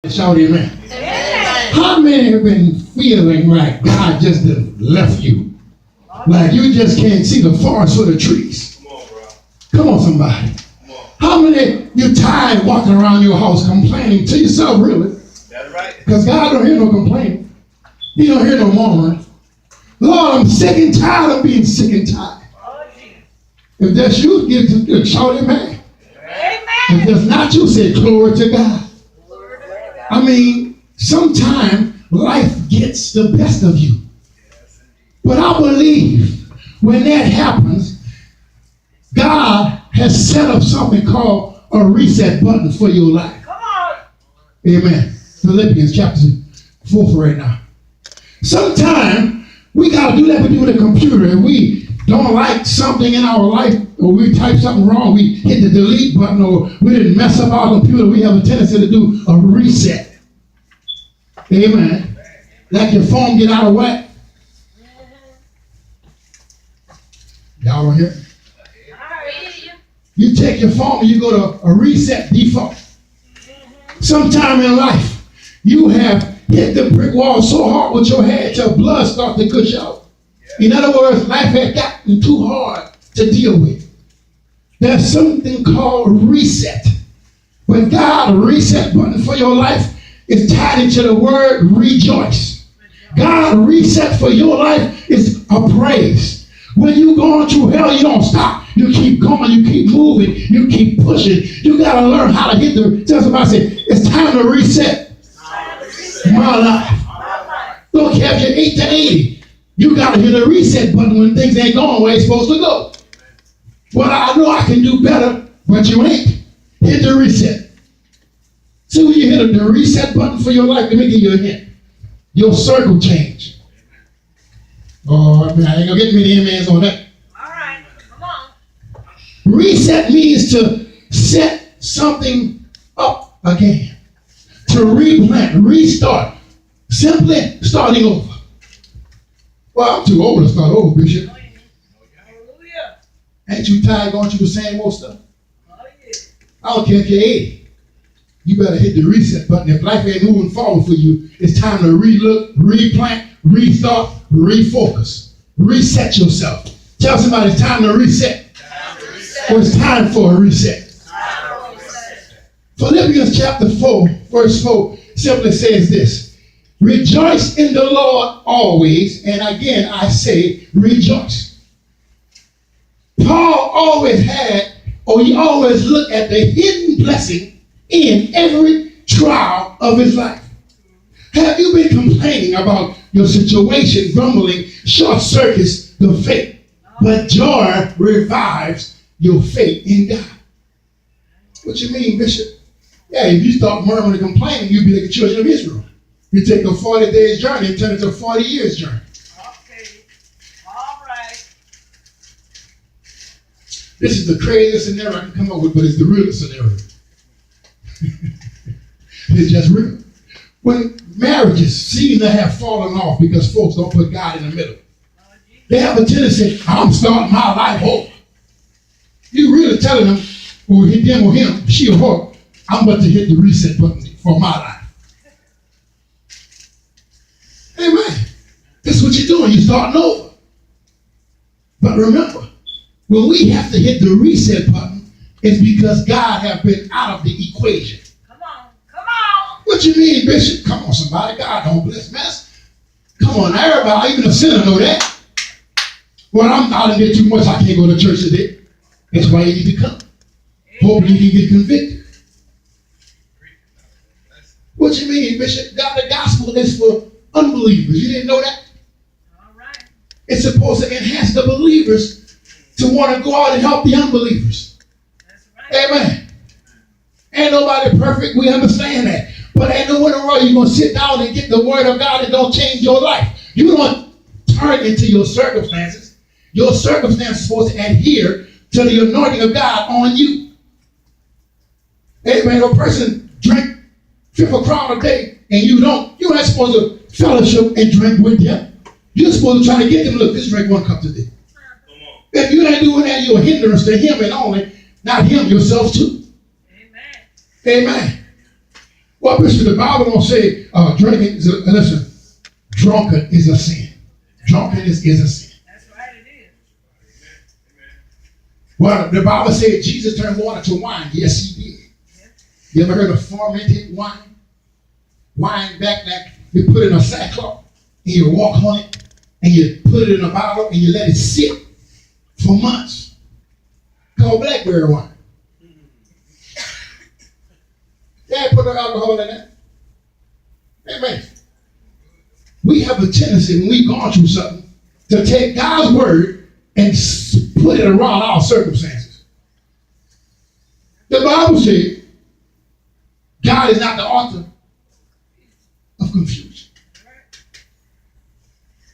Shout amen. Amen. How many have been feeling like God just left you? Like you just can't see the forest for the trees? Come on, bro. Come on, somebody. Come on. How many you're tired walking around your house complaining to yourself, really? That's right. Because God don't hear no complaining. He don't hear no murmuring. Lord, I'm sick and tired of being sick and tired. If that's you, give shout amen. Amen. If that's not you, say glory to God. I mean, sometimes life gets the best of you. But I believe when that happens, God has set up something called a reset button for your life. Come on. Amen. Philippians Chapter 4 for right now. Sometimes we got to do that with the computer. If we don't like something in our life, or we type something wrong, we hit the delete button, or we didn't mess up our computer, we have a tendency to do a reset. Amen. Like your phone get out of whack. Y'all don't hear me? You take your phone and you go to a reset default. Sometime in life, you have hit the brick wall so hard with your head till blood starts to gush out. In other words, life had gotten too hard to deal with. There's something called reset. When God reset button for your life is tied into the word rejoice. God reset for your life is a praise. When you're going through hell, you don't stop. You keep going, you keep moving, you keep pushing. You got to learn how to hit the, tell somebody, say, it's time to reset my life. Don't care if you're 8 to 80. You got to hit the reset button when things ain't going where it's supposed to go. Well, I know I can do better, but you ain't. Hit the reset. See, when you hit the reset button for your life, let me give you a hint. Your circle change. Oh, I ain't going to get many amens on that. All right, come on. Reset means to set something up again. To replant, restart. Simply starting over. Well, I'm too old to start over, Bishop. Hallelujah. Ain't you tired going through the same old stuff? Oh, yeah. I don't care if you're 80. You better hit the reset button. If life ain't moving forward for you, it's time to relook, replant, rethought, refocus. Reset yourself. Tell somebody it's time to reset. Or it's time for a reset. Philippians Chapter 4, verse 4 simply says this. Rejoice in the Lord always, and again I say rejoice. Paul always had, or he always looked at the hidden blessing in every trial of his life. Have you been complaining about your situation, grumbling, short circuits the faith? But joy revives your faith in God. What you mean, Bishop? Yeah, if you start murmuring and complaining, you'll be like the children of Israel. You take a 40 days journey and turn it to a 40 years journey. Okay. All right. This is the craziest scenario I can come up with, but it's the realest scenario. It's just real. When marriages seem to have fallen off because folks don't put God in the middle, they have a tendency, I'm starting my life over. You really telling them, or him or him, she or her, I'm about to hit the reset button for my life. Amen. That's what you're doing. You're starting over. But remember, when we have to hit the reset button, it's because God has been out of the equation. Come on. Come on. What you mean, Bishop? Come on, somebody. God don't bless mess. Come on, everybody. Even a sinner know that. Well, I didn't get too much. I can't go to church today. That's why you need to come. Hopefully you can get convicted. What you mean, Bishop? God, the gospel is for unbelievers. You didn't know that? All right. It's supposed to enhance the believers to want to go out and help the unbelievers. That's right. Amen. Ain't nobody perfect. We understand that. But ain't no way in the world you're going to sit down and get the word of God and don't change your life. You don't turn into your circumstances. Your circumstances are supposed to adhere to the anointing of God on you. Amen. A person drink 5 crown a day and you don't. You're not supposed to fellowship and drink with them. You're supposed to try to get them, look, just drink 1 cup today. If you're not doing that, you're a hindrance to him and only, not him, yourself too. Amen. Amen. Well, Bishop, the Bible don't say drinking is listen, drunkard is a sin. Drunkenness is a sin. That's right, it is. Well, the Bible said Jesus turned water to wine. Yes, he did. You ever heard of fermented wine? Wine back like you put it in a sackcloth and you walk on it and you put it in a bottle and you let it sit for months. Called blackberry wine. Yeah, put no alcohol in that. Amen. We have a tendency when we've gone through something to take God's word and put it around our circumstances. The Bible says God is not the author of confusion.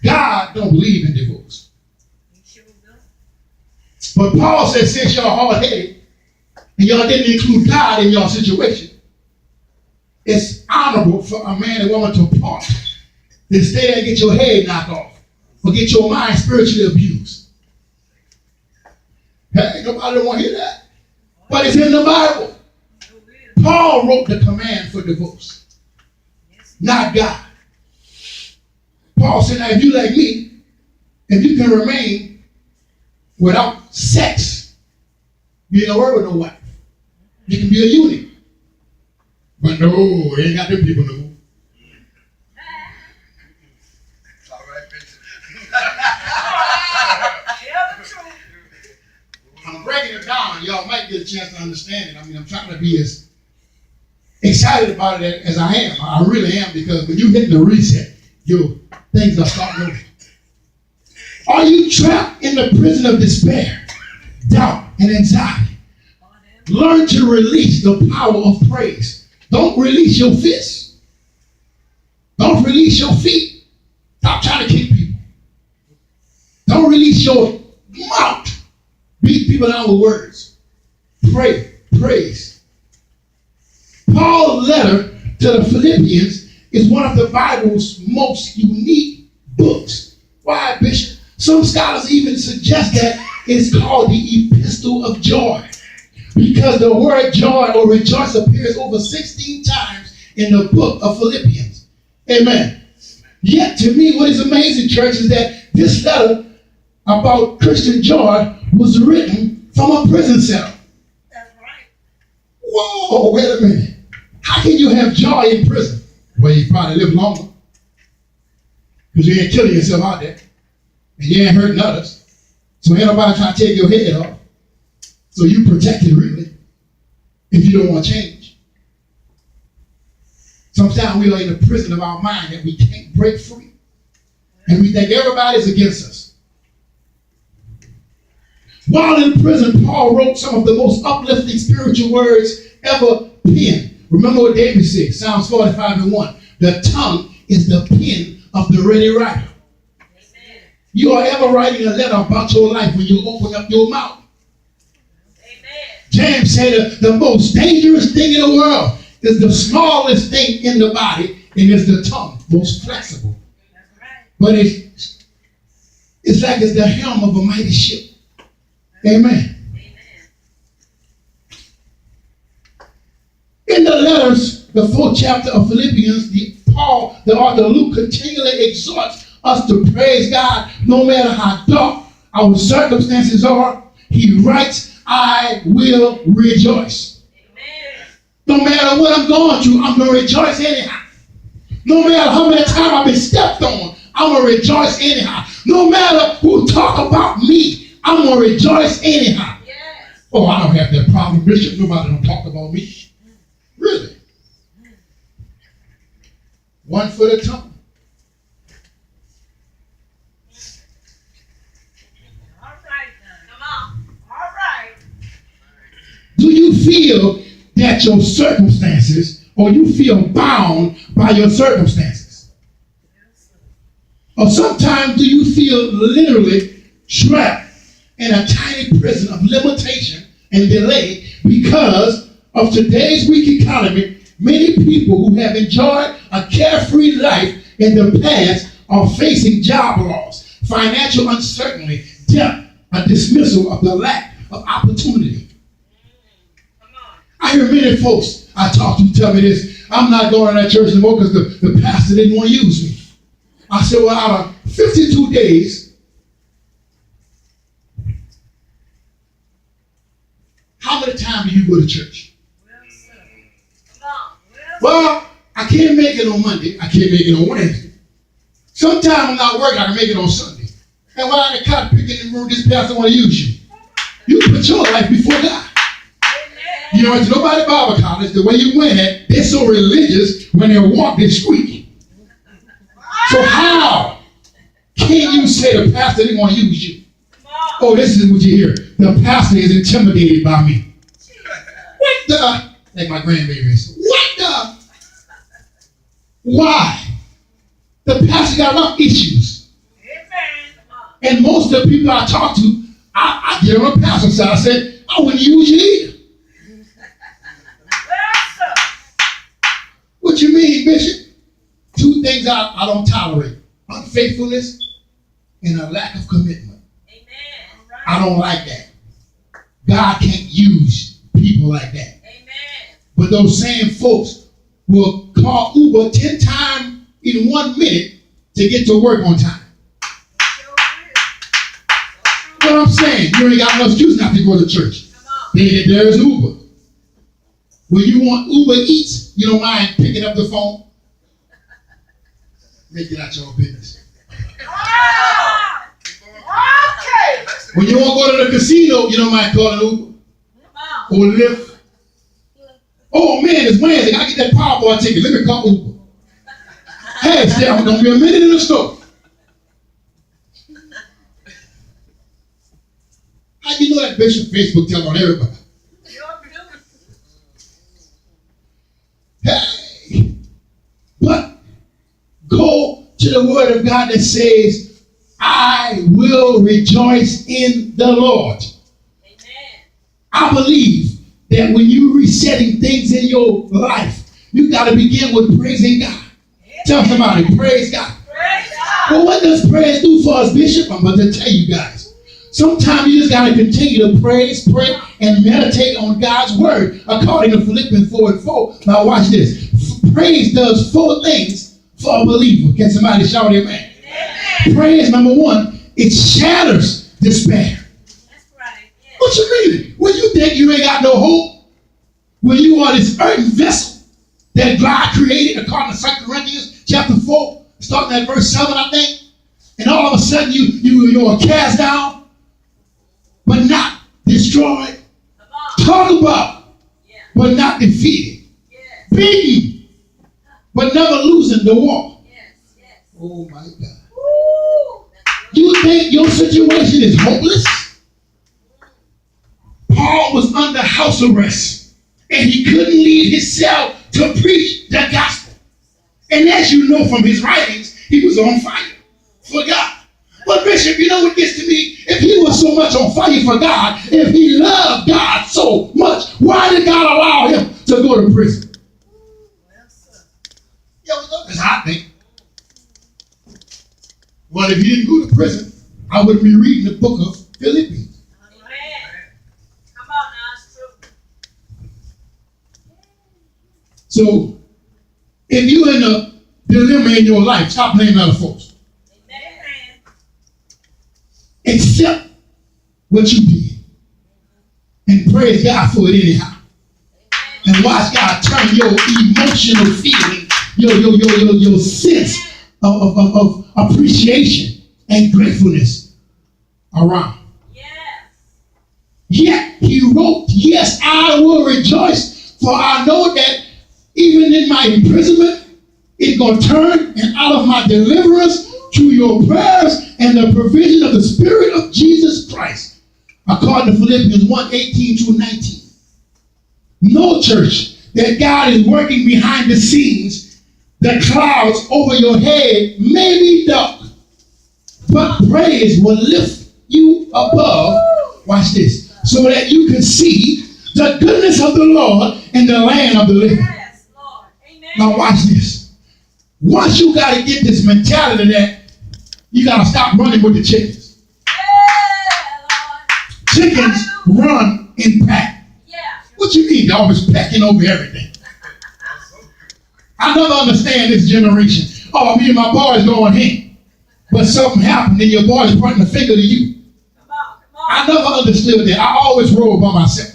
God don't believe in divorce. But Paul says since y'all hard-headed and y'all didn't include God in your situation, it's honorable for a man and woman to part than stay there and get your head knocked off or get your mind spiritually abused. Hey, nobody don't want to hear that. But it's in the Bible. Paul wrote the command for divorce, not God. Paul said, now if you like me, if you can remain without sex, you ain't worry with no wife. You can be a eunuch. But no, we ain't got them people no more. All right, Bishop. I'm breaking it down. Y'all might get a chance to understand it. I mean, I'm trying to be as excited about it as I am. I really am, because when you hit the reset, things are starting over. Are you trapped in the prison of despair, doubt, and anxiety? Learn to release the power of praise. Don't release your fists. Don't release your feet. Stop trying to kick people. Don't release your mouth. Beat people down with words. Pray. Praise. Paul's letter to the Philippians is one of the Bible's most unique books. Why, Bishop? Some scholars even suggest that it's called the Epistle of Joy, because the word joy or rejoice appears over 16 times in the book of Philippians. Amen. Yet to me, what is amazing, church, is that this letter about Christian joy was written from a prison cell. That's right. Whoa, wait a minute. How can you have joy in prison? Well, you probably live longer, because you ain't killing yourself out there, and you ain't hurting others. So ain't nobody trying to take your head off. So you protected, really, if you don't want to change. Sometimes we are in the prison of our mind that we can't break free. And we think everybody's against us. While in prison, Paul wrote some of the most uplifting spiritual words ever penned. Remember what David said, Psalms 45:1. The tongue is the pen of the ready writer. Amen. You are ever writing a letter about your life when you open up your mouth. James said the most dangerous thing in the world is the smallest thing in the body, and it's the tongue, most flexible. That's right. But it's like it's the helm of a mighty ship. Amen. In the letters, the 4th chapter of Philippians, the author Luke continually exhorts us to praise God no matter how dark our circumstances are. He writes, I will rejoice. Amen. No matter what I'm going through, I'm going to rejoice anyhow. No matter how many times I've been stepped on, I'm going to rejoice anyhow. No matter who talk about me, I'm going to rejoice anyhow. Yes. Oh, I don't have that problem, Bishop. Nobody don't talk about me. Really? One foot at a time. Do you feel that your circumstances, or you feel bound by your circumstances? Or sometimes do you feel literally trapped in a tiny prison of limitation and delay because of today's weak economy? Many people who have enjoyed a carefree life in the past are facing job loss, financial uncertainty, debt, a dismissal of the lack of opportunity. I hear many folks I talk to tell me this. I'm not going to that church anymore because the pastor didn't want to use me. I said, well, out of 52 days, how many times do you go to church? Well, I can't make it on Monday. I can't make it on Wednesday. Sometimes I'm not working. I can make it on Sunday. And when I got picking in the room, this pastor want to use you. You put your life before God. You know, it's nobody Bible college. The way you went at, they're so religious when they walk, they squeak. So how can you say the pastor didn't want to use you? Oh, this is what you hear. The pastor is intimidated by me. What the? Like my grandbabies. What the? Why? The pastor got enough issues. And most of the people I talk to, I get on the pastor's side. I said, I wouldn't use you either. What you mean, Bishop? Two things I don't tolerate. Unfaithfulness and a lack of commitment. Amen. I don't like that. God can't use people like that. Amen. But those same folks will call Uber 10 times in 1 minute to get to work on time. What I'm saying, you ain't got no excuse not to go to church. There's Uber. When you want Uber Eats, you don't mind picking up the phone. Make it out your business. Okay. When you want to go to the casino, you don't mind calling Uber or Lyft. Oh man, it's Wednesday. I get that Powerball ticket. Let me call Uber. Hey, stay, I'm gonna be a minute in the store. How you know that Bishop Facebook tell on everybody? Hey, but go to the word of God that says, I will rejoice in the Lord. Amen. I believe that when you're resetting things in your life, you got to begin with praising God. Amen. Tell somebody, praise God. Praise God. Well, what does praise do for us, Bishop? I'm about to tell you guys. Sometimes you just got to continue to praise, pray, and meditate on God's word, according to Philippians 4:4. Now watch this. Praise does 4 things for a believer. Can somebody shout amen? Amen. Praise, number 1, it shatters despair. That's right. Yeah. What you mean? When you think you ain't got no hope, when you are this earthen vessel that God created, according to 2 Corinthians chapter 4, starting at verse 7, I think, and all of a sudden you are cast down, but not destroyed. Talk about, but not defeated. Yes. Beaten, but never losing the war. Yes. Yes. Oh my God. Woo. You think your situation is hopeless? Paul was under house arrest, and he couldn't leave his cell to preach the gospel. And as you know from his writings, he was on fire for God. But Bishop, you know what gets to me? If he was so much on fire for God, if he loved God so much, why did God allow him to go to prison? Yeah, that's how I think. Well, if he didn't go to prison, I would be reading the book of Philippians. Amen. Come on now, it's true. So, if you're in a dilemma in your life, stop blaming other folks. Accept what you did and praise God for it anyhow. And watch God turn your emotional feeling, your sense of appreciation and gratefulness around. Yes. Yet he wrote, yes, I will rejoice, for I know that even in my imprisonment, it's going to turn, and out of my deliverance through your prayers and the provision of the Spirit of Jesus Christ, according to Philippians 1:18-19. No, church, that God is working behind the scenes. The clouds over your head may be dark, but praise will lift you above. Watch this, so that you can see the goodness of the Lord in the land of the living. Yes, Lord. Amen. Now watch this. Once you got to get this mentality that you got to stop running with the chickens. Yeah, chickens run in pack. Yeah. What you mean? They're always pecking over everything. I never understand this generation. Oh, me and my boys going in. But something happened and your boy is pointing the finger to you. Come on. I never understood that. I always rode by myself.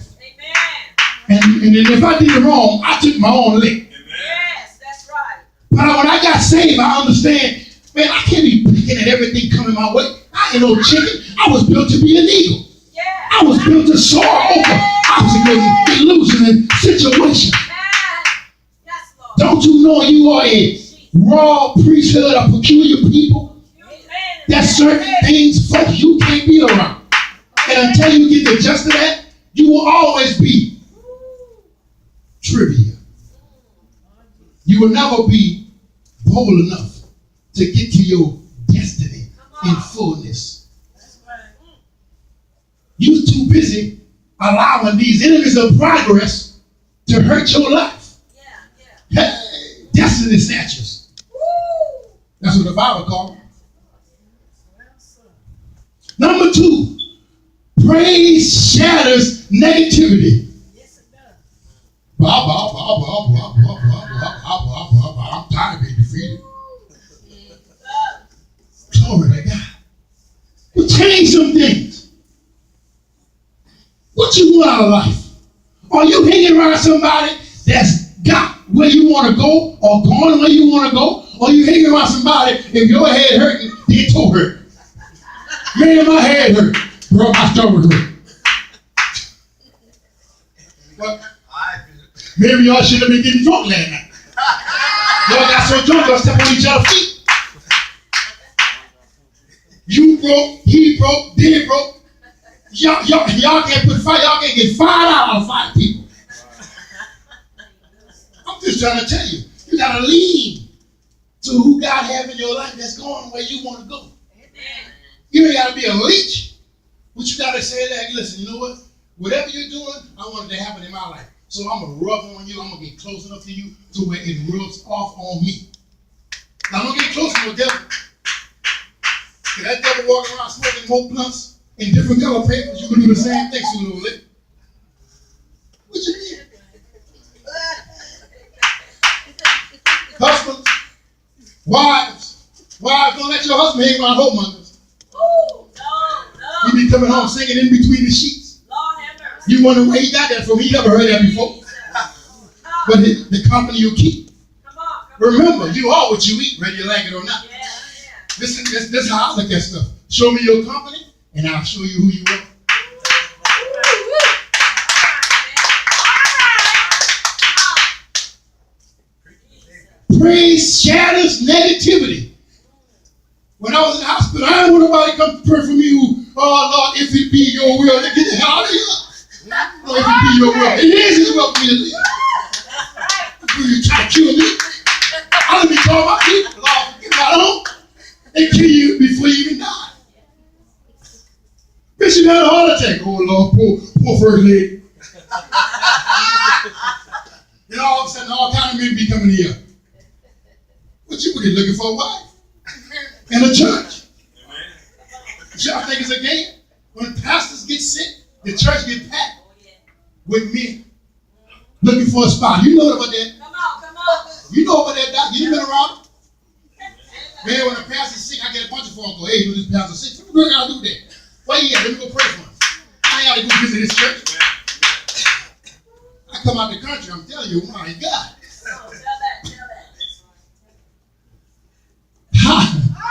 Amen. And if I did it wrong, I took my own lick. Yes, that's right. But when I got saved, I understand, man, I can't be picking at everything coming my way. I ain't no chicken. I was built to be an eagle. Yeah. I was built to soar over obstacles, illusions, and situations. Yes, Lord. Don't you know you are a raw priesthood of peculiar people? There's certain things, folks, you can't be around. And until you get the gist of that, you will always be trivia. You will never be bold enough to get to your destiny in fullness. You're too busy allowing these enemies of progress to hurt your life. Hey, destiny snatchers. That's what the Bible calls them. Number 2, praise shatters negativity. Yes, it does. I'm tired of being defeated. Glory to God. But change some things. What you want out of life? Are you hanging around somebody that's got where you want to go or going where you want to go? Or you hanging around somebody, if your head hurting, their toe hurt? Man, my head hurt. Bro, my stomach hurt. Well, maybe y'all should have been getting drunk last night. Y'all got so drunk, y'all stepped on each other's feet. You broke, he broke, they broke. Y'all can't put fire, y'all can't get 5 out of 5 people. I'm just trying to tell you, you gotta lean to who God has in your life that's going where you want to go. You ain't gotta be a leech. But you gotta say that, listen, you know what? Whatever you're doing, I want it to happen in my life. So I'm gonna rub on you, I'm gonna get close enough to you to where it rubs off on me. Now don't get close to the devil. If that devil walking around smoking more blunts in different color papers, you can do the same thing sooner or later. What you mean? Husbands, wives, don't let your husband hang around homemongers. He be coming home singing in between the sheets. You wonder where he got that from. He never heard that before. But the company you keep. Remember, you are what you eat, whether you like it or not. This is how I look at stuff. Show me your company, and I'll show you who you are. Praise shatters negativity. When I was in the hospital, I didn't want nobody to come to pray for me who, oh Lord, if it be your will, then get the hell out of here. Oh, if it be your will. It is his will for me to live. You try to kill me. I let me call my people, Lord, forgive my own. They kill you before you even die. Bishop had a heart attack. Oh Lord, poor first lady. And all of a sudden, all kind of men be coming here. What you be looking for a wife? In a church. Y'all think it's a game? When pastors get sick, the church get packed with men looking for a spot. You know about that? Come on. You know about that, Doc? You been around? Man, when a pastor's sick, I get a bunch of phone calls. Hey, you know this pastor's sick. What do I gotta do that? Where you at? Let me go pray for him. I ain't gotta go visit this church. I come out the country, I'm telling you, my God. Tell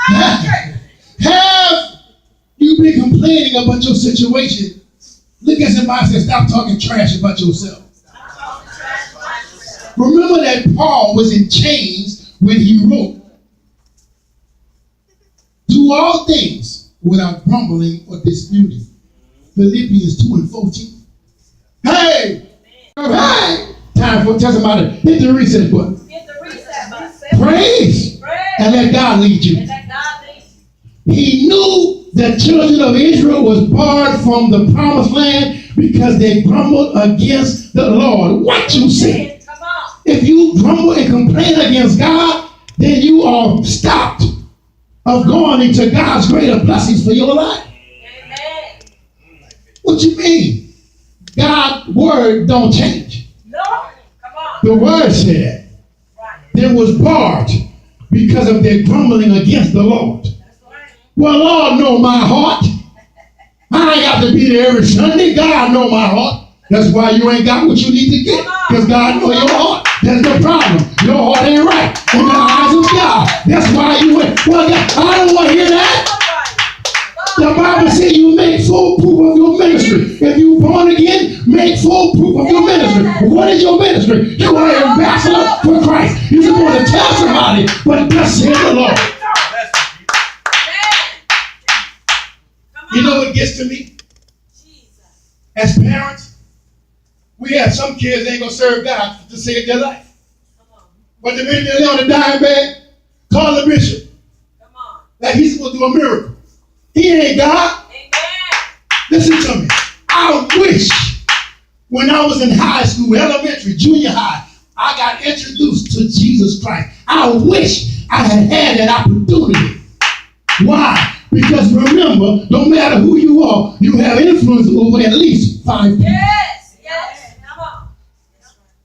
that. Have you been complaining about your situation? Look at somebody and say, stop talking trash about yourself. Remember that Paul was in chains when he wrote, do all things without grumbling or disputing. Philippians 2:14. Hey! Time for tell somebody, hit the reset button. Praise. And let God lead you. He knew the children of Israel was barred from the promised land because they grumbled against the Lord. What you say? If you grumble and complain against God, then you are stopped of going into God's greater blessings for your life. Amen. What you mean? God's word don't change. No. Come on. The word said, that was barred because of their grumbling against the Lord. Well, Lord know my heart. I ain't got to be there every Sunday. God know my heart. That's why you ain't got what you need to get. Because God know your heart. That's the problem. Your heart ain't right in the eyes of God. That's why you ain't. Well, I don't want to hear that. The Bible says you make full proof of your ministry. If you born again, make full proof of your ministry. What is your ministry? You are an ambassador for Christ. You're supposed to tell somebody, but thus says the Lord. You know what gets to me? As parents, we have some kids that ain't going to serve God to save their life. But the minute they lay on the dying bed, call the bishop. Like he's supposed to do a miracle. He ain't God. Listen to me. I wish when I was in high school, elementary, junior high, I got introduced to Jesus Christ. I wish I had that opportunity. Why? Because remember, no matter who you are, you have influence over at least 5 people. Yes. Come on.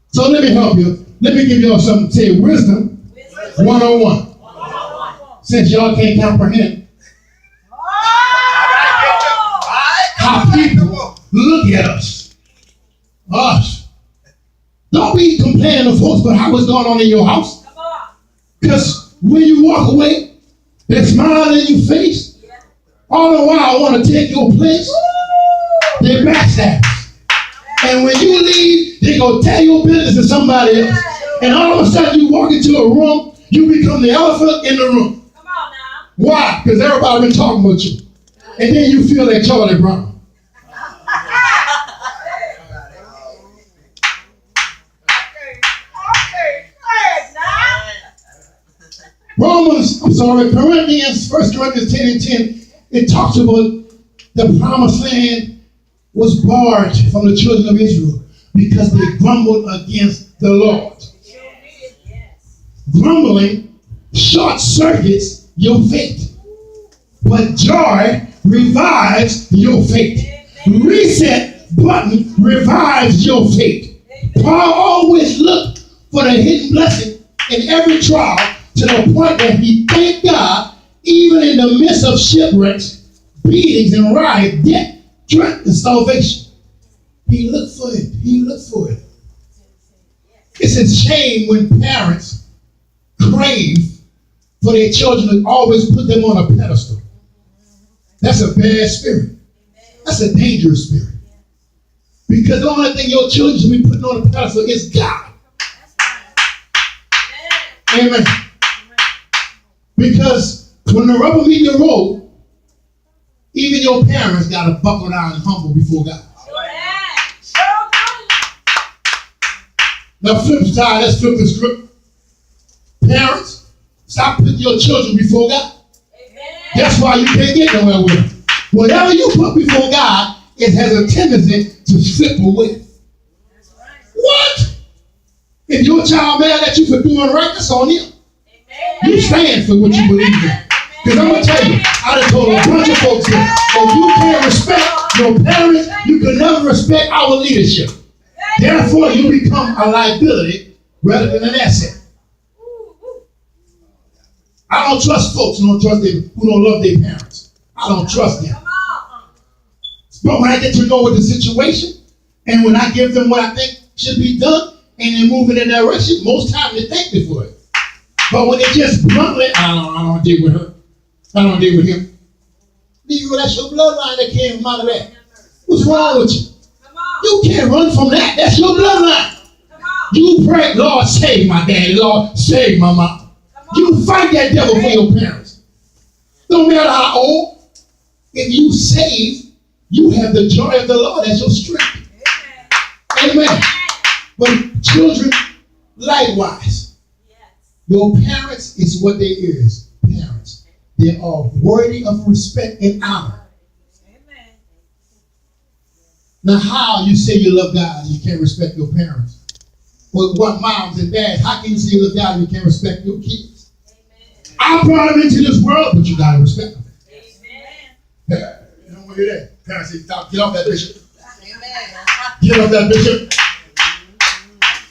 So let me help you. Let me give y'all something to say. Wisdom 101. Since y'all can't comprehend how people look at us. Us. Don't be complaining to folks about how it's going on in your house. Because when you walk away, they smile in your face. All the while I want to take your place. They backstab. And when you leave, they go tell your business to somebody else. And all of a sudden you walk into a room, you become the elephant in the room. Come on now. Why? Because everybody been talking about you. And then you feel like Charlie Brown. Corinthians, 1 Corinthians 10 and 10, it talks about the promised land was barred from the children of Israel because they grumbled against the Lord. Grumbling short circuits your faith, but joy revives your faith. Reset button revives your faith. Paul always looked for the hidden blessing in every trial to the point that he thanked God even in the midst of shipwrecks, beatings, and riots, death, threat, and starvation. He looked for it. He looked for it. It's a shame when parents crave for their children to always put them on a pedestal. That's a bad spirit. That's a dangerous spirit. Because the only thing your children should be putting on a pedestal is God. Amen. Because when the rubber meets the road, even your parents got to buckle down and humble before God. Now flip side, let's flip the script. Parents, stop putting your children before God. That's why you can't get nowhere with them. Whatever you put before God, it has a tendency to slip away. What? If your child mad at you for doing right, that's on him. You stand for what you believe in. Because I'm going to tell you, I done told a bunch of folks here, if you can't respect your parents, you can never respect our leadership. Therefore, you become a liability rather than an asset. I don't trust folks who don't love their parents. I don't trust them. But when I get to know the situation, and when I give them what I think should be done, and they move in that direction, most times they thank me for it. But when they just bluntly, I don't deal with her. I don't deal with him. That's your bloodline that came from out of that. What's wrong with you? You can't run from that. That's your bloodline. You pray, Lord, save my daddy. Lord, save my mom. You fight that devil for your parents. No matter how old, if you save, you have the joy of the Lord as your strength. Amen. But children, likewise, your parents is what they is. Parents. They are worthy of respect and honor. Now, how you say you love God and you can't respect your parents? Well, what moms and dads, how can you say you love God and you can't respect your kids? Amen. I brought them into this world, but you got to respect them. Amen. You don't want to hear that. Parents say, stop, get off that bishop. Amen. Get off that bishop.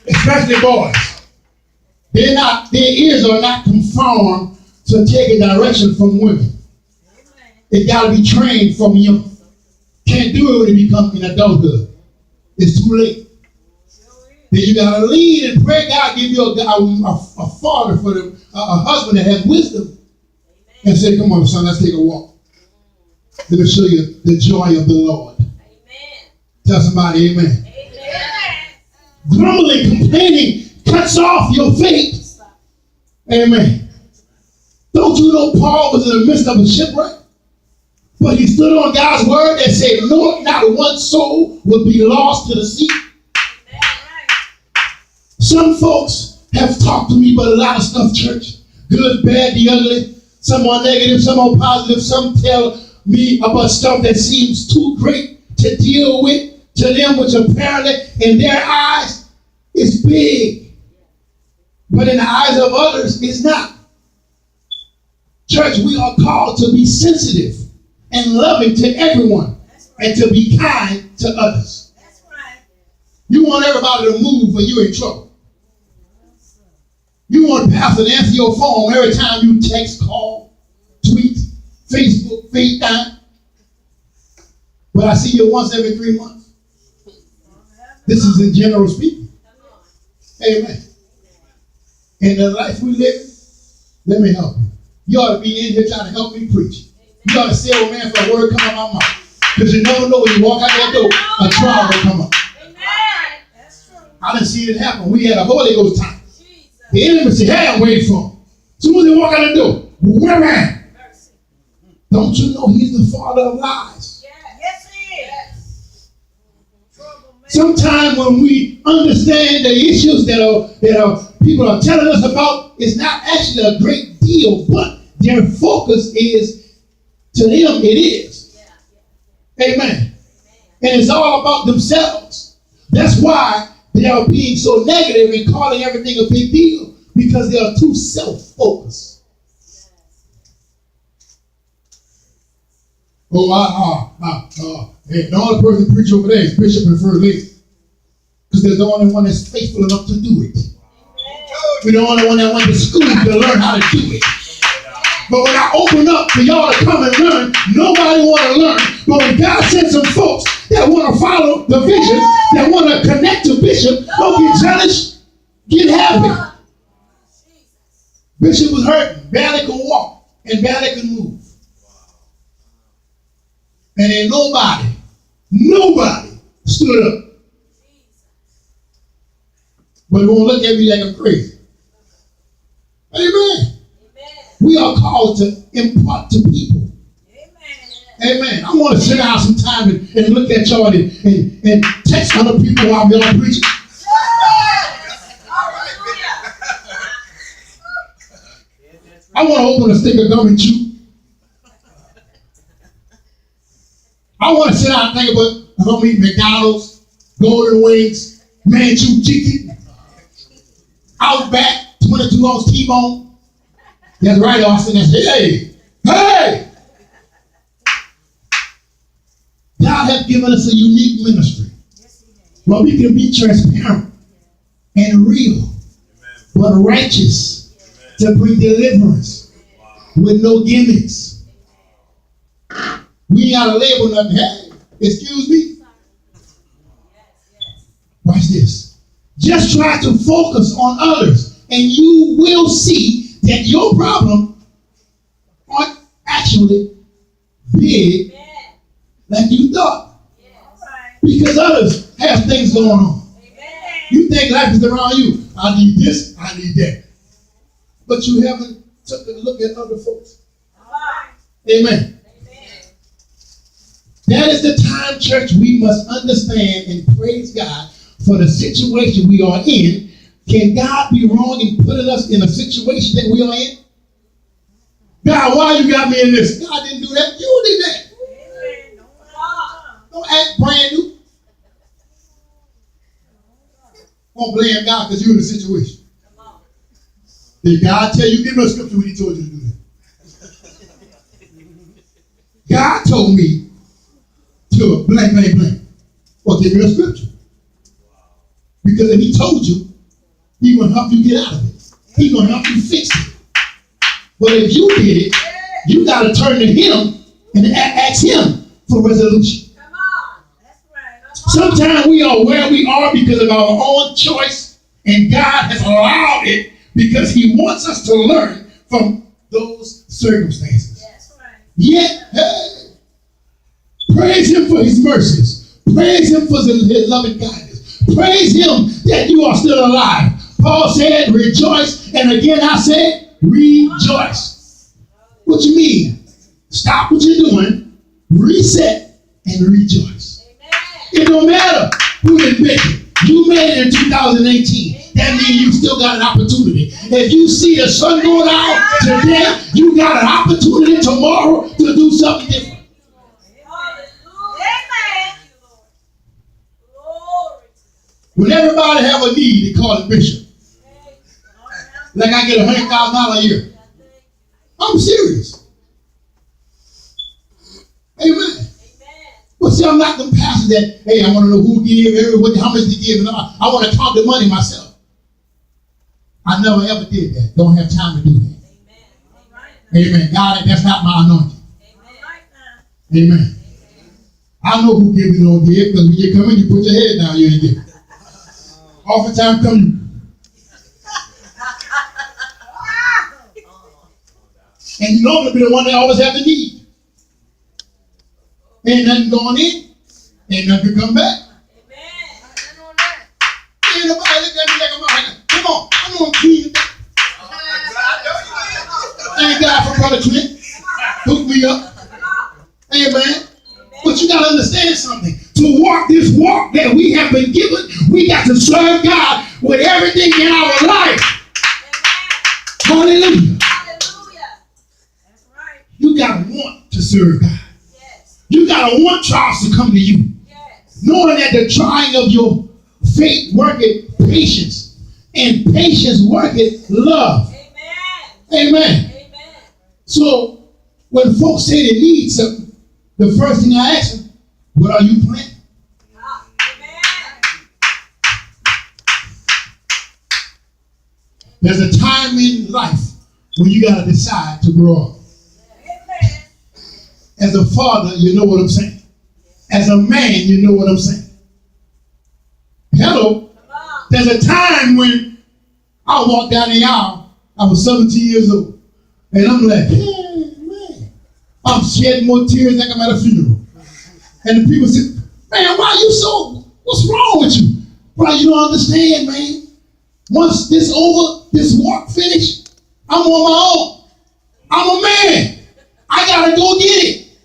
Especially boys. Their ears are not conformed to taking direction from women. It got to be trained from young. Can't do it when it becomes in adulthood. It's too late. Then you got to lead and pray God give you a father for a husband that has wisdom. And say, come on, son, let's take a walk. Let me show you the joy of the Lord. Amen. Tell somebody amen. Amen. Grumbling, complaining cuts off your faith. Amen. Don't you know Paul was in the midst of a shipwreck? But he stood on God's word and said, no, not one soul will be lost to the sea. Some folks have talked to me about a lot of stuff, church. Good, bad, the ugly. Some are negative, some are positive. Some tell me about stuff that seems too great to deal with to them, which apparently in their eyes is big. But in the eyes of others, it's not. Church, we are called to be sensitive and loving to everyone and to be kind to others. That's right. You want everybody to move when you're in trouble. You want a pastor to answer your phone every time you text, call, tweet, Facebook, FaceTime. But I see you once every 3 months. This is in general speaking. Amen. In the life we live, let me help you. You ought to be in here trying to help me preach. You ought to say, oh man, for a word come out my mouth. Because you never know when you walk out that door, a trial will come up. I didn't see it happen. We had a Holy Ghost time. The enemy said, hey, I'm waiting for him. As soon as they walk out the door, where am I? Don't you know he's the father of lies? Yes, he is. Sometimes when we understand the issues that people are telling us about, it's not actually a great deal, but their focus is, to them, it is. Amen. And it's all about themselves. That's why they are being so negative and calling everything a big deal, because they are too self-focused. Hey, the only person to preach over there is Bishop and First Lady, because they're the only one that's faithful enough to do it. We're the only one that went to school to learn how to do it. But when I open up for y'all to come and learn, nobody want to learn. But when God sends some folks that want to follow the vision, that want to connect to Bishop, don't get jealous, get happy. Bishop was hurting, barely could walk, and barely could move. And then nobody stood up. But they won't look at me like I'm crazy. Amen. We are called to impart to people. Amen. I want to sit down sometime and look at y'all and text other people while y'all preaching. I want to open a stick of gum and chew. I want to sit down and think about if I'm eating McDonald's, Golden Wings, Manchu chicken, Outback, 22-ounce T-bone. That's right, Austin. That's hey. God has given us a unique ministry where we can be transparent and real, but righteous to bring deliverance with no gimmicks. We ain't got to label nothing. Hey, excuse me. Watch this. Just try to focus on others, and you will see that your problem aren't actually big like you thought. Because others have things going on. You think life is around you. I need this, I need that. But you haven't took a look at other folks. Amen. That is the time, church, we must understand and praise God for the situation we are in. Can God be wrong in putting us in a situation that we are in? God, why you got me in this? God didn't do that. You did that. Don't act brand new. Don't blame God because you're in the situation. Did God tell you? Give me a scripture when he told you to do that. God told me to blank, blank, blank. Well, give me a scripture. Because if he told you, he will help you get out of it. He's going to help you fix it. But if you did it, you got to turn to him and ask him for resolution. Come on. That's right. Sometimes we are where we are because of our own choice, and God has allowed it because he wants us to learn from those circumstances. That's right. Yet, hey, praise him for his mercies. Praise him for his loving kindness. Praise him that you are still alive. Paul said, rejoice. And again, I said, rejoice. What you mean? Stop what you're doing, reset, and rejoice. Amen. It don't matter who didn't make it. You made it in 2018. That means you still got an opportunity. If you see the sun going out today, you got an opportunity tomorrow to do something different. Amen. Glory. When everybody have a need, they call it bishop. Like I get $100,000 a year. I'm serious. Amen. But see, I'm not the pastor that, hey, I want to know who give, how much to give. And I want to count the money myself. I never ever did that. Don't have time to do that. Amen. God, that's not my anointing. Amen. I know who give and don't give, because when you come in, you put your head down, you ain't giving. Oftentimes come you. And you normally be the one that always have the need. Ain't nothing going in. Ain't nothing to come back. Ain't nobody look at me like I'm like, come on, I'm going to clean it. Thank God for Brother Clint. Hook me up. Amen. But you got to understand something. To walk this walk that we have been given, we got to serve God with everything in our life. Hallelujah. That's right. You got to want to serve God. Yes. You got to want trials to come to you. Yes. Knowing that the trying of your faith worketh patience, and patience worketh love. Amen. Amen. Amen. So when folks say they need something, the first thing I ask them, what are you planting? Amen. There's a time in life when you got to decide to grow up. Amen. As a father, you know what I'm saying. As a man, you know what I'm saying. Hello. There's a time when I walked down the aisle. I was 17 years old. And I'm like, hey, man. I'm shedding more tears like I'm at a funeral. And the people said, man, why you so, what's wrong with you? Bro, you don't understand, man. Once this over, this walk finished, I'm on my own. I'm a man. I gotta go get it.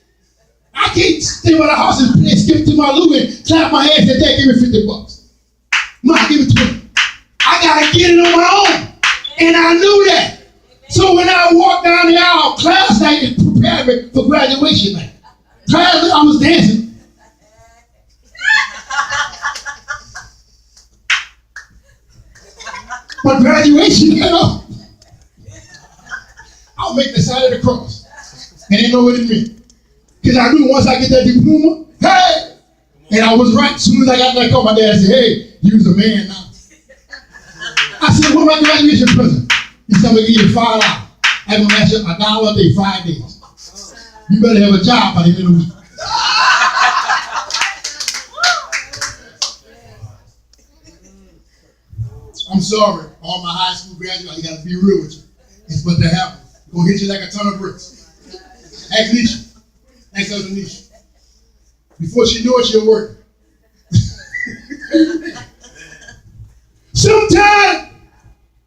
I can't stay by the house and skip to my loo and clap my hands and say, give me $50. No, give me 20. I gotta get it on my own. And I knew that. So when I walked down the aisle, class night is prepared me for graduation night. Class, I was dancing. But graduation, you know, I'll make the sign of the cross. And they know what it meant. Because I knew once I get that diploma, hey! And I was right. As soon as I got that call, my dad said, hey, you's a man now. I said, what my graduation present? He said, I'm going to give you $5. I'm going to ask you $1 a day, 5 days. You better have a job by the end of the week. I'm sorry, all my high school graduates, you got to be real with you. It's what to happen. It's going to hit you like a ton of bricks. Ask Nisha. Ask Elder Nisha. Before she knew it, she'll work. Sometimes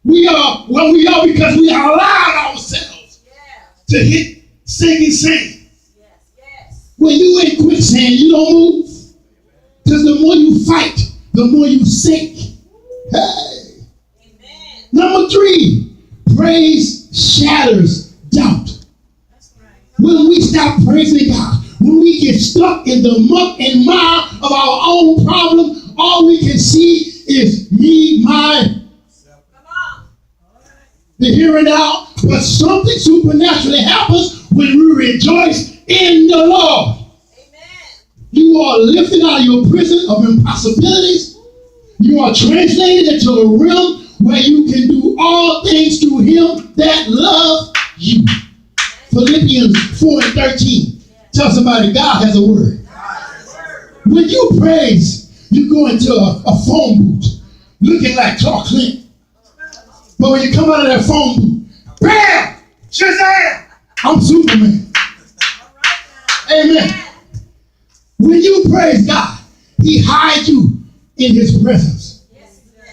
we are where we are because we allowed ourselves to hit sinking sand. When you in quicksand, you don't move. Because the more you fight, the more you sink. Hey. Amen. Number 3, praise shatters doubt. That's right. When we stop praising God, when we get stuck in the muck and mire of our own problem, all we can see is me, my, the here and now. But something supernaturally happens when we rejoice in the Lord. Amen. You are lifted out of your prison of impossibilities. You are translated into a realm where you can do all things through him that love you. Philippians 4:13. Tell somebody God has a word. When you praise, you go into a phone booth looking like Clark Clint. But when you come out of that phone booth, bam! Shazam! I'm Superman. Amen. When you praise God, he hides you in his presence.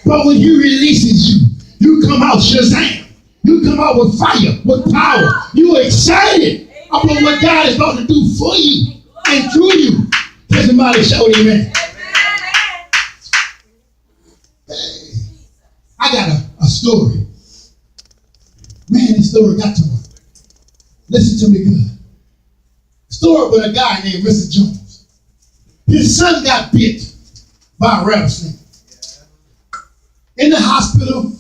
But when he releases you, you come out Shazam. You come out with fire, with power. You are excited about what God is about to do for you and through you. Tell somebody, shout amen. Hey, I got a story. Man, this story got to me. Listen to me good. Story with a guy named Mr. Jones. His son got bit by a rattlesnake. In the hospital,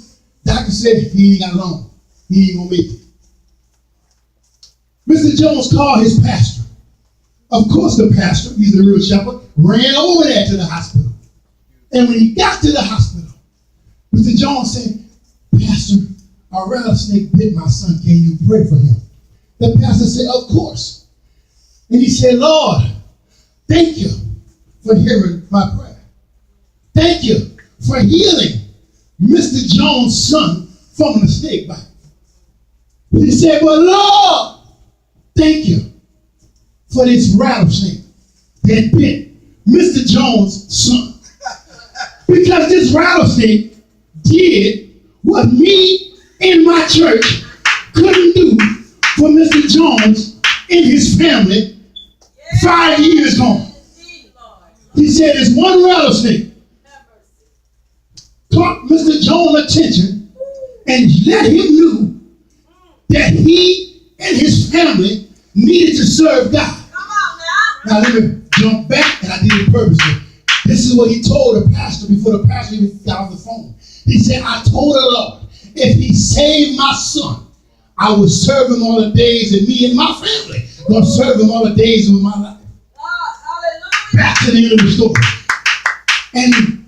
doctor said he ain't got long. He ain't gonna make it. Mr. Jones called his pastor. Of course, the pastor, he's the real shepherd, ran over there to the hospital. And when he got to the hospital, Mr. Jones said, Pastor, a rattlesnake bit my son. Can you pray for him? The pastor said, of course. And he said, Lord, thank you for hearing my prayer. Thank you for healing Mr. Jones' son from the snake bite. He said, but Lord, thank you for this rattlesnake that bit Mr. Jones' son. Because this rattlesnake did what me and my church couldn't do for Mr. Jones and his family 5 years ago. He said there's one rattlesnake caught Mr. Jones' attention and let him know that he and his family needed to serve God. Now let me jump back, and I did it purposely. This is what he told the pastor before the pastor even got on the phone. He said, I told the Lord, if he saved my son, I will serve him all the days, and me and my family will serve him all the days of my life. Back to the end of the story. And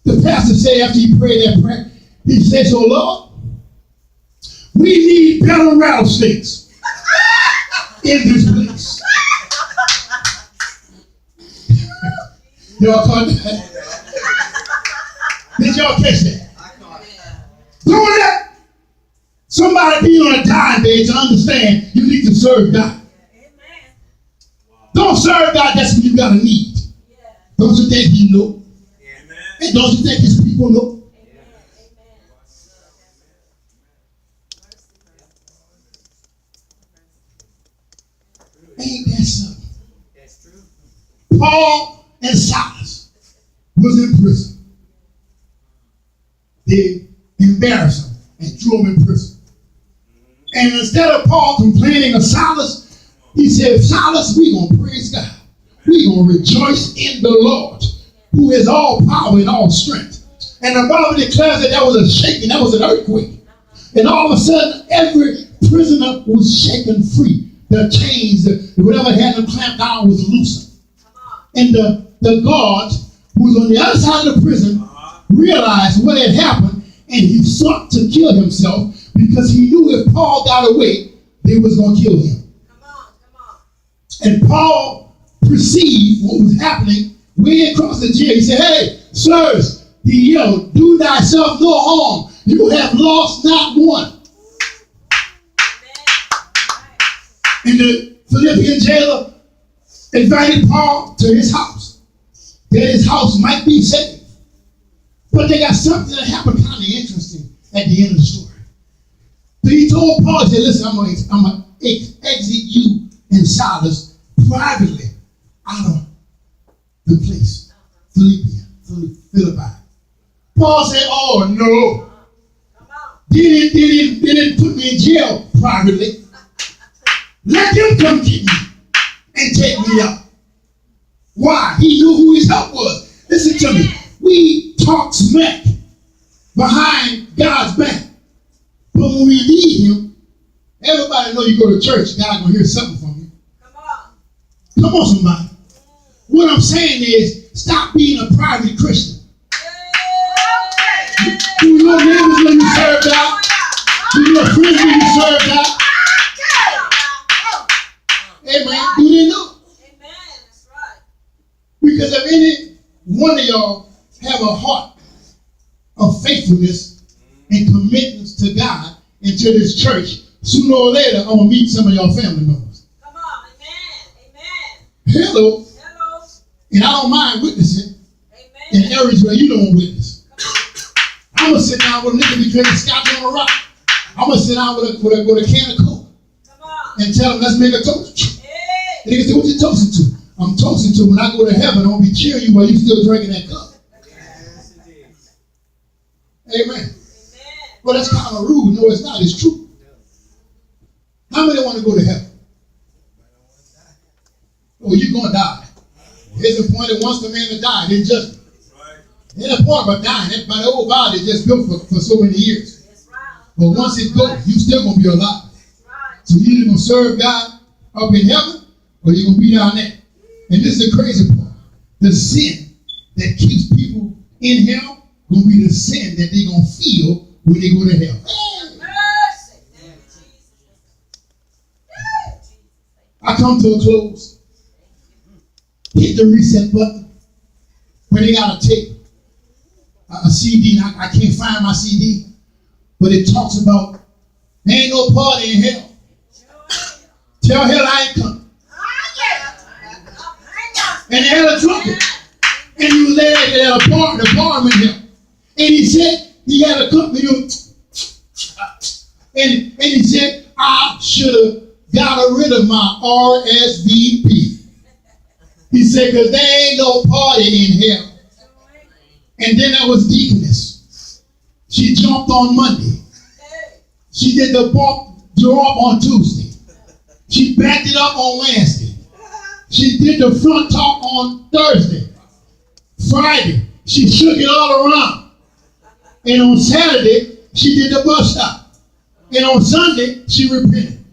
the pastor said after he prayed that prayer, he said, so Lord, we need better rattlesnakes in this place. Y'all caught that? Did y'all catch that? Don't let somebody be on a dying bed to understand you need to serve God. Don't serve God, that's what you got to need. Don't you think he know? And don't you think his people know? Ain't that something? That's true. Paul and Silas was in prison. They embarrassed him and threw him in prison. And instead of Paul complaining of Silas, he said, Silas, we're going to praise God. We're going to rejoice in the Lord, who is all power and all strength. And the Bible declares that there was a shaking, that was an earthquake. And all of a sudden, every prisoner was shaken free. The chains, whatever had them clamped down was loosened. And the guard who was on the other side of the prison realized what had happened, and he sought to kill himself because he knew if Paul got away, they was going to kill him. And Paul perceived what was happening way across the jail. He said, hey, sirs, he yelled, do thyself no harm. You have lost not one. And the Philippian jailer invited Paul to his house, that his house might be saved. But they got something that happened kind of interesting at the end of the story. So he told Paul, he said, listen, I'm going to exit you and Silas privately out of the place, Philippi. Paul said, oh no. They didn't put me in jail privately. Let them come get me and take me out. Why? He knew who his help was. Listen to me. We talk smack behind God's back. But when we need him, everybody know you go to church, God gonna hear something from you. Come on, somebody. What I'm saying is, stop being a private Christian. Do your neighbors know you serve God? Do your friends know you serve God? Amen. Do they know? Amen. That's right. Because if any one of y'all have a heart of faithfulness and commitments to God and to this church, sooner or later, I'm going to meet some of y'all family members. Come on. Amen. Amen. Hello. Hello. And I don't mind witnessing Amen. in areas where you don't witness. I'm going to sit down with a nigga be drinking scotch on a rock. I'm going to sit down with a can of Coke and tell them, let's make a toast. Hey. And they say, what you toasting to? I'm toasting to when I go to heaven, I'm going to be cheering you while you still drinking that cup. Yes, it is. Amen. Amen. Well, that's kind of rude. No, it's not. It's true. How many want to go to heaven? Oh, you're going to die. It's appointed once the man to die. Then judgment. Ain't a point about dying. By the old body is just built for so many years. That's right. But once it goes, you still going to be alive. That's right. So you're either going to serve God up in heaven or you're going to be down there. And this is the crazy part. The sin that keeps people in hell going to be the sin that they're going to feel when they go to hell. Mercy. Thank you, Jesus. I come to a close. Hit the reset button. When they got a tape, a CD, and I can't find my CD, but it talks about there ain't no party in hell. Tell hell I ain't coming. And they had a trumpet. And he was there at a bar, the barman here. And he said, he had a company. And he said, I should have got rid of my RSVP. He said, because there ain't no party in hell. And then there was Deaconess. She jumped on Monday. She did the drop on Tuesday. She backed it up on Wednesday. She did the front talk on Thursday. Friday, she shook it all around. And on Saturday, she did the bus stop. And on Sunday, she repented.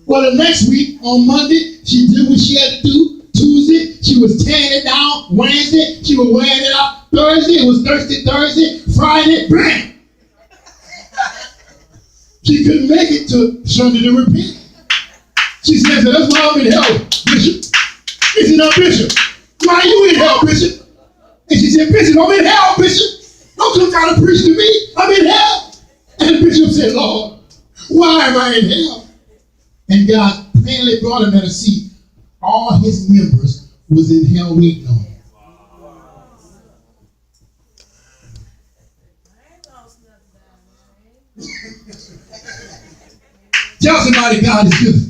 Well, the next week, on Monday, she did what she had to do. Tuesday, she was tearing it down. Wednesday, she was wearing it out. Thursday, it was Thursday. Friday, bam! She couldn't make it to Sunday to repent. She said, so that's why I'm in hell, Bishop. He said, now, Bishop, why are you in hell, Bishop? And she said, Bishop, I'm in hell, Bishop. Don't come down and preach to me. I'm in hell. And the bishop said, Lord, why am I in hell? And God plainly brought him at a seat. All his members was in hell waiting on him. Tell somebody God is good.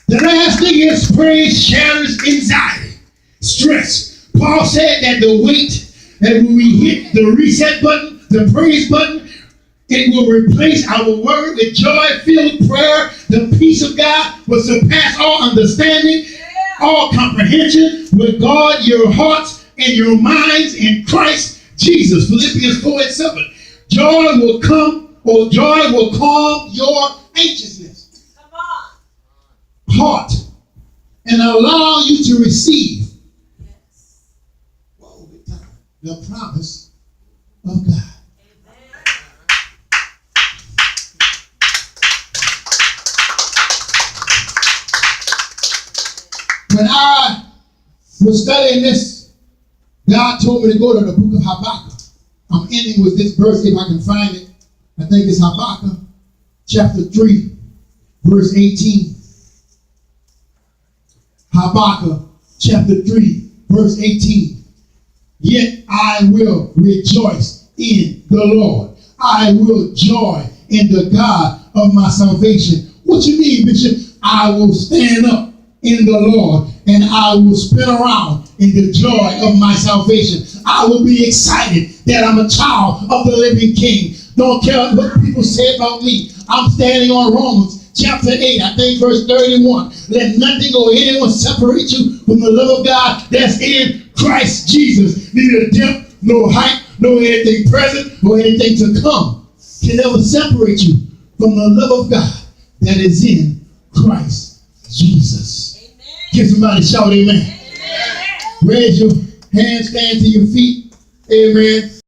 The last thing is praise shatters anxiety, stress. Paul said that the weight, that when we hit the reset button, the praise button, it will replace our word with joy-filled prayer. The peace of God will surpass all understanding, all comprehension, will guard your hearts and your minds in Christ Jesus. Philippians 4:7. Joy will calm your anxiousness. Come on. Heart and allow you to receive the promise of God. When I was studying this, God told me to go to the book of Habakkuk. I'm ending with this verse if I can find it. I think it's Habakkuk chapter 3, verse 18. Habakkuk chapter 3, verse 18. Yet I will rejoice in the Lord. I will joy in the God of my salvation. What you mean, Bishop? I will stand up in the Lord and I will spin around in the joy of my salvation. I will be excited that I'm a child of the living King. Don't care what people say about me. I'm standing on Romans chapter 8, I think verse 31. Let nothing or anyone separate you from the love of God that's in Christ Jesus. Neither depth, nor height, nor anything present, or anything to come can ever separate you from the love of God that is in Christ Jesus. Amen. Give somebody a shout, amen. Amen. Raise your hands, stand to your feet. Amen.